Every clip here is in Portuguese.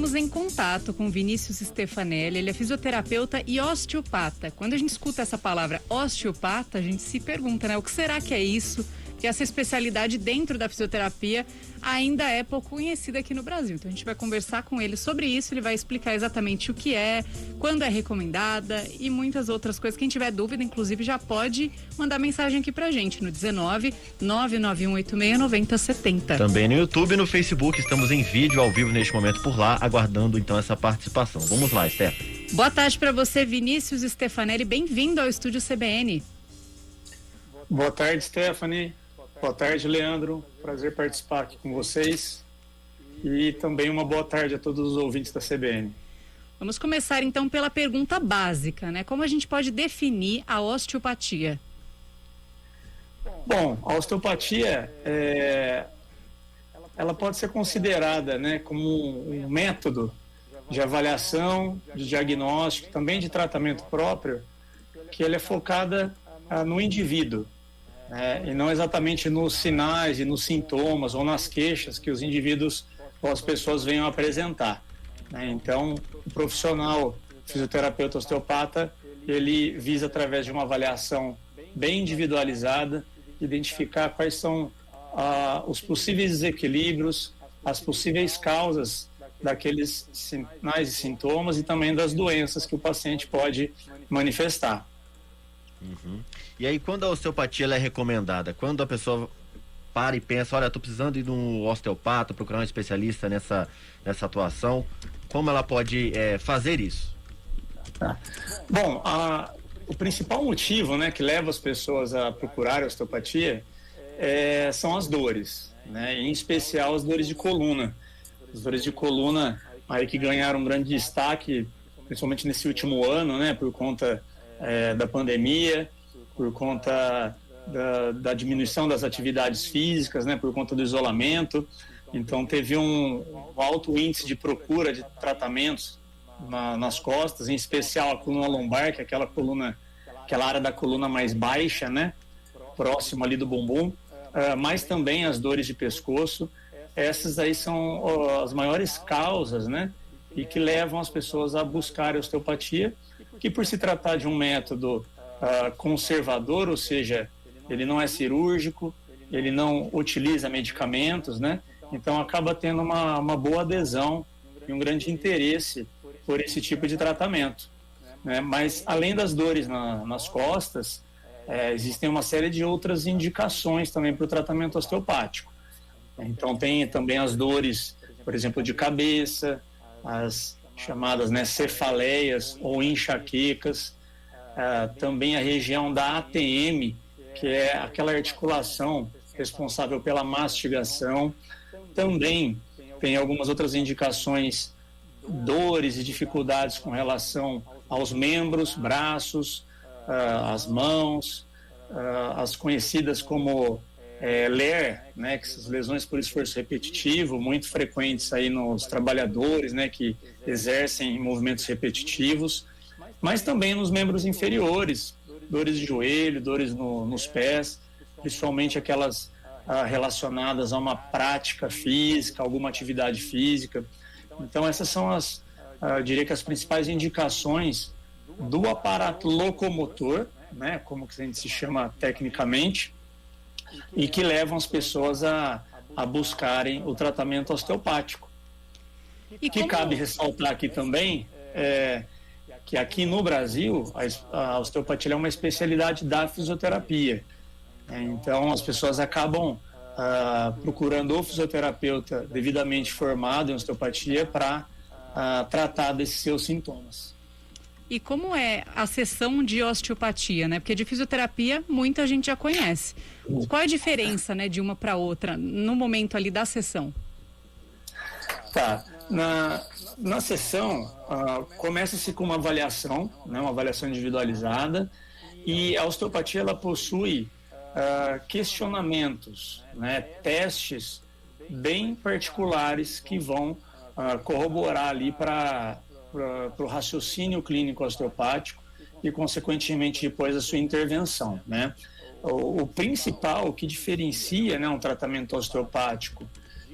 entramos em contato com Vinícius Stefanelli, ele é fisioterapeuta e osteopata. Quando a gente escuta essa palavra osteopata, a gente se pergunta, né? O que será que é isso? Que essa especialidade dentro da fisioterapia ainda é pouco conhecida aqui no Brasil. Então a gente vai conversar com ele sobre isso, ele vai explicar exatamente o que é, quando é recomendada e muitas outras coisas. Quem tiver dúvida, inclusive, já pode mandar mensagem aqui pra gente no 19 99186 9070. Também no YouTube e no Facebook, estamos em vídeo ao vivo neste momento por lá, aguardando então essa participação. Vamos lá, Stephanie. Boa tarde para você, Vinícius Stefanelli, bem-vindo ao Estúdio CBN. Boa tarde, Stephanie. Boa tarde, Leandro. Prazer participar aqui com vocês. E também uma boa tarde a todos os ouvintes da CBN. Vamos começar então pela pergunta básica, né? Como a gente pode definir a osteopatia? Bom, a osteopatia ela pode ser considerada, né, como um método de avaliação, de diagnóstico, também de tratamento próprio, que ele é focada no indivíduo. E não exatamente nos sinais e nos sintomas ou nas queixas que os indivíduos ou as pessoas venham apresentar. Então, o profissional fisioterapeuta osteopata, ele visa, através de uma avaliação bem individualizada, identificar quais são os possíveis desequilíbrios, as possíveis causas daqueles sinais e sintomas e também das doenças que o paciente pode manifestar. Uhum. E aí, quando a osteopatia ela é recomendada? Quando a pessoa para e pensa, olha, estou precisando ir num osteopata, procurar um especialista nessa atuação, como ela pode fazer isso? Bom, o principal motivo, né, que leva as pessoas a procurar a osteopatia são as dores, né, em especial as dores de coluna. As dores de coluna aí que ganharam um grande destaque, principalmente nesse último ano, né, por conta da pandemia, por conta da diminuição das atividades físicas, né, por conta do isolamento. Então teve um alto índice de procura de tratamentos nas costas, em especial a coluna lombar, que é aquela área da coluna mais baixa, né, próximo ali do bumbum, mas também as dores de pescoço. Essas aí são as maiores causas, né, e que levam as pessoas a buscar a osteopatia, que por se tratar de um método conservador, ou seja, ele não é cirúrgico, ele não utiliza medicamentos, né? Então acaba tendo uma boa adesão e um grande interesse por esse tipo de tratamento, né? Mas além das dores nas costas, existem uma série de outras indicações também para o tratamento osteopático. Então tem também as dores, por exemplo, de cabeça, as chamadas, né, cefaleias ou enxaquecas, também a região da ATM, que é aquela articulação responsável pela mastigação. Também tem algumas outras indicações, dores e dificuldades com relação aos membros, braços, as mãos, as conhecidas como LER, né, que são as lesões por esforço repetitivo, muito frequentes aí nos trabalhadores, né, que exercem movimentos repetitivos, mas também nos membros inferiores, dores de joelho, dores nos pés, principalmente aquelas relacionadas a uma prática física, alguma atividade física. Então essas são diria que as principais indicações do aparato locomotor, né, como que a gente se chama tecnicamente, e que levam as pessoas a buscarem o tratamento osteopático. E que cabe ressaltar aqui também que aqui no Brasil a osteopatia é uma especialidade da fisioterapia. Então as pessoas acabam procurando o fisioterapeuta devidamente formado em osteopatia para tratar desses seus sintomas. E como é a sessão de osteopatia, né? Porque de fisioterapia muita gente já conhece. Qual é a diferença, né, de uma para outra no momento ali da sessão? Tá. Na sessão, começa-se com uma avaliação, né, uma avaliação individualizada, e a osteopatia ela possui questionamentos, né, testes bem particulares que vão corroborar ali para o raciocínio clínico osteopático e, consequentemente, depois a sua intervenção, né? O principal que diferencia, né, um tratamento osteopático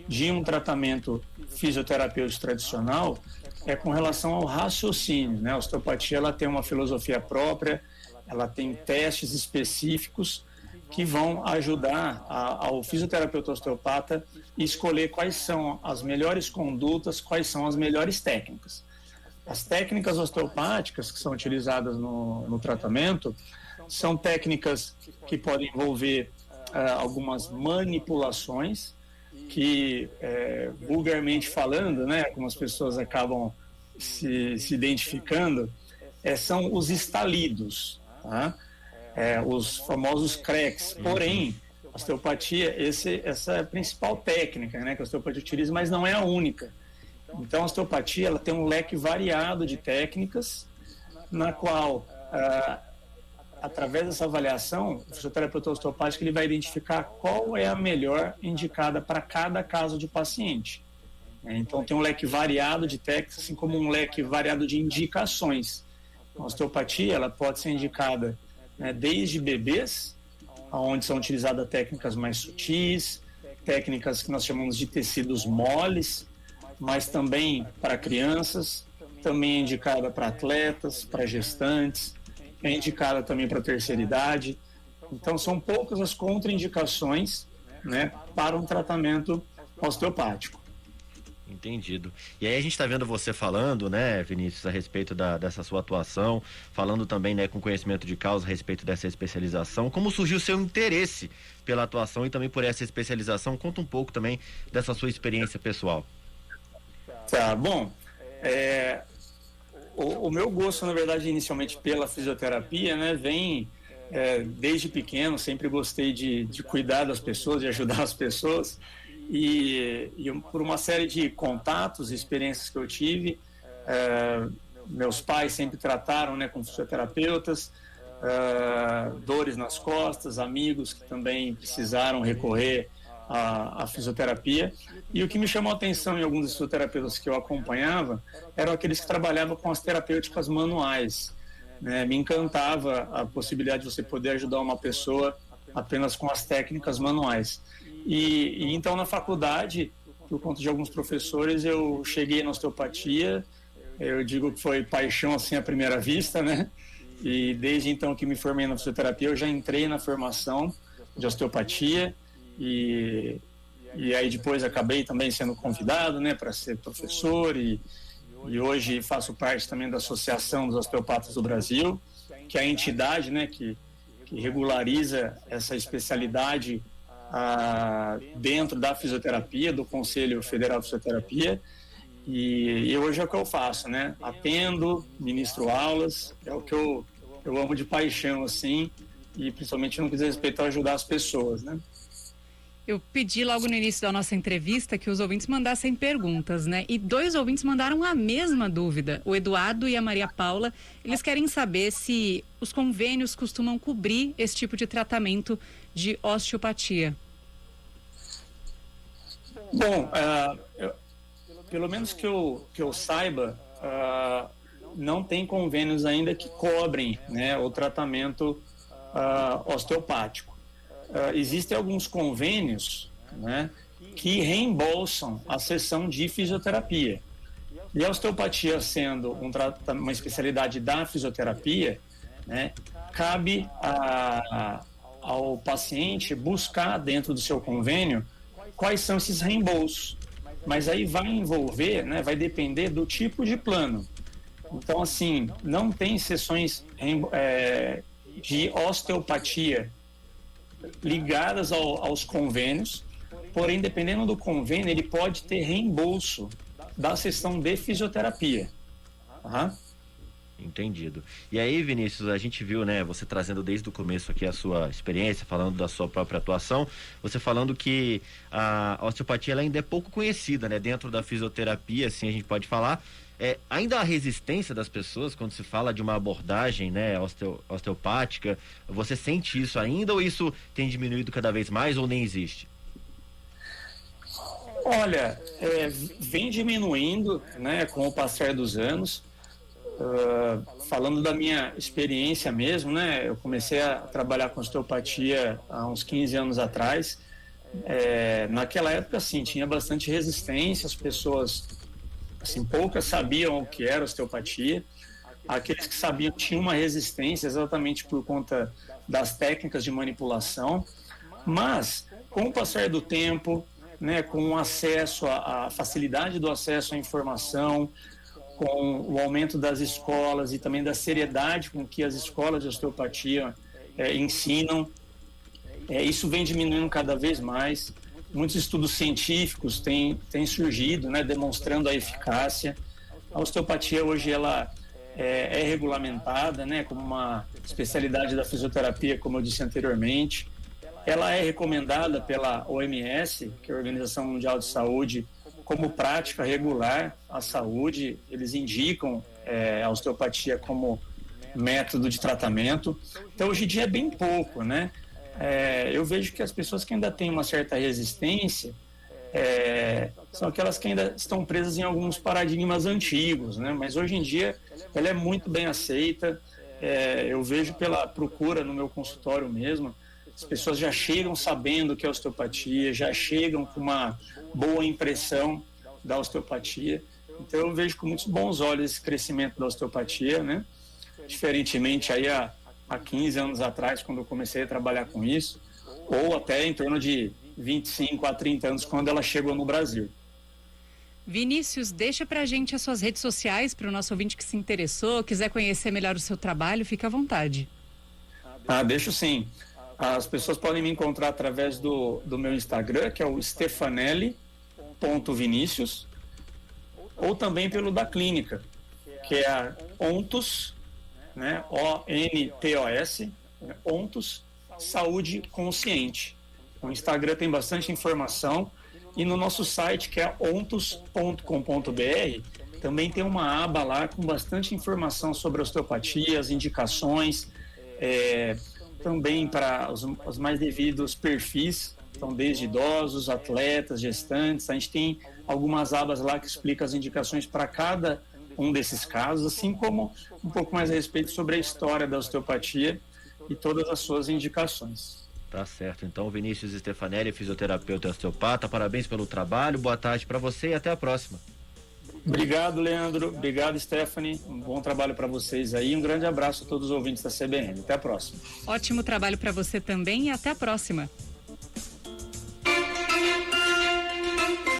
de um tratamento fisioterapêutico tradicional é com relação ao raciocínio, né? A osteopatia, ela tem uma filosofia própria, ela tem testes específicos que vão ajudar ao fisioterapeuta osteopata escolher quais são as melhores condutas, quais são as melhores técnicas. As técnicas osteopáticas que são utilizadas no tratamento são técnicas que podem envolver algumas manipulações, que vulgarmente falando, né, como as pessoas acabam se identificando, são os estalidos, tá? Os famosos cracks. Porém, a osteopatia, essa é a principal técnica, né, que a osteopatia utiliza, mas não é a única. Então, a osteopatia, ela tem um leque variado de técnicas, na qual, através dessa avaliação, o fisioterapeuta osteopático ele vai identificar qual é a melhor indicada para cada caso de paciente. Então, tem um leque variado de técnicas, assim como um leque variado de indicações. A osteopatia, ela pode ser indicada, né, desde bebês, onde são utilizadas técnicas mais sutis, técnicas que nós chamamos de tecidos moles, mas também para crianças, também é indicada para atletas, para gestantes, é indicada também para a terceira idade. Então, são poucas as contraindicações, né, para um tratamento osteopático. Entendido. E aí a gente está vendo você falando, né, Vinícius, a respeito dessa sua atuação, falando também, né, com conhecimento de causa a respeito dessa especialização. Como surgiu o seu interesse pela atuação e também por essa especialização? Conta um pouco também dessa sua experiência pessoal. Tá, bom, o meu gosto, na verdade, inicialmente pela fisioterapia, né, vem desde pequeno, sempre gostei de cuidar das pessoas, de ajudar as pessoas. E por uma série de contatos e experiências que eu tive, meus pais sempre trataram, né, com fisioterapeutas, dores nas costas, amigos que também precisaram recorrer à fisioterapia. E o que me chamou a atenção em alguns dos fisioterapeutas que eu acompanhava eram aqueles que trabalhavam com as terapêuticas manuais, né? Me encantava a possibilidade de você poder ajudar uma pessoa apenas com as técnicas manuais. E então, na faculdade, por conta de alguns professores, eu cheguei na osteopatia. Eu digo que foi paixão assim à primeira vista, né? E desde então que me formei na fisioterapia, eu já entrei na formação de osteopatia e aí depois acabei também sendo convidado, né, para ser professor e hoje faço parte também da Associação dos Osteopatas do Brasil, que é a entidade, né, que regulariza essa especialidade dentro da fisioterapia, do Conselho Federal de Fisioterapia, e hoje é o que eu faço, né? Atendo, ministro aulas, é o que eu amo de paixão, assim, e principalmente no que diz respeito a ajudar as pessoas, né? Eu pedi logo no início da nossa entrevista que os ouvintes mandassem perguntas, né? E 2 ouvintes mandaram a mesma dúvida, o Eduardo e a Maria Paula. Eles querem saber se os convênios costumam cobrir esse tipo de tratamento de osteopatia. Bom, pelo menos que eu saiba, não tem convênios ainda que cobrem, né, o tratamento osteopático. Existem alguns convênios, né, que reembolsam a sessão de fisioterapia. E a osteopatia sendo uma especialidade da fisioterapia, né, cabe ao paciente buscar dentro do seu convênio quais são esses reembolsos. Mas aí vai envolver, né, vai depender do tipo de plano. Então, assim, não tem sessões de osteopatia ligadas aos convênios, porém, dependendo do convênio, ele pode ter reembolso da sessão de fisioterapia. Uhum. Entendido. E aí, Vinícius, a gente viu, né, você trazendo desde o começo aqui a sua experiência, falando da sua própria atuação, você falando que a osteopatia ela ainda é pouco conhecida, né, dentro da fisioterapia, assim a gente pode falar. Ainda a resistência das pessoas quando se fala de uma abordagem, né, osteopática, você sente isso ainda ou isso tem diminuído cada vez mais ou nem existe? Olha, vem diminuindo, né, com o passar dos anos. Falando da minha experiência mesmo, né, eu comecei a trabalhar com osteopatia há uns 15 anos atrás Naquela época, assim, tinha bastante resistência, as pessoas, assim, poucas sabiam o que era osteopatia. Aqueles que sabiam tinham uma resistência exatamente por conta das técnicas de manipulação, mas com o passar do tempo, né, com o acesso, a facilidade do acesso à informação, com o aumento das escolas e também da seriedade com que as escolas de osteopatia ensinam, isso vem diminuindo cada vez mais. Muitos estudos científicos têm surgido, né, demonstrando a eficácia. A osteopatia hoje ela é regulamentada, né, como uma especialidade da fisioterapia, como eu disse anteriormente. Ela é recomendada pela OMS, que é a Organização Mundial de Saúde, como prática regular à saúde. Eles indicam a osteopatia como método de tratamento. Então, hoje em dia é bem pouco, né? Eu vejo que as pessoas que ainda têm uma certa resistência são aquelas que ainda estão presas em alguns paradigmas antigos, né? Mas hoje em dia ela é muito bem aceita. Eu vejo pela procura no meu consultório mesmo, as pessoas já chegam sabendo o que é osteopatia, já chegam com uma boa impressão da osteopatia. Então eu vejo com muitos bons olhos esse crescimento da osteopatia, né? Diferentemente aí há 15 anos atrás, quando eu comecei a trabalhar com isso, ou até em torno de 25 a 30 anos, quando ela chegou no Brasil. Vinícius, deixa pra gente as suas redes sociais, para o nosso ouvinte que se interessou, quiser conhecer melhor o seu trabalho, fica à vontade. Deixo sim. As pessoas podem me encontrar através do meu Instagram, que é o stefanelli.vinicius, ou também pelo da clínica, que é a Ontos, né, ONTOS, Ontos Saúde Consciente. O Instagram tem bastante informação e no nosso site, que é ontos.com.br, também tem uma aba lá com bastante informação sobre osteopatia, as indicações, também para os mais devidos perfis, então desde idosos, atletas, gestantes. A gente tem algumas abas lá que explicam as indicações para cada um desses casos, assim como um pouco mais a respeito sobre a história da osteopatia e todas as suas indicações. Tá certo. Então, Vinícius Stefanelli, fisioterapeuta e osteopata, parabéns pelo trabalho, boa tarde para você e até a próxima. Obrigado, Leandro. Obrigado, Stephanie. Um bom trabalho para vocês aí. Um grande abraço a todos os ouvintes da CBN. Até a próxima. Ótimo trabalho para você também e até a próxima.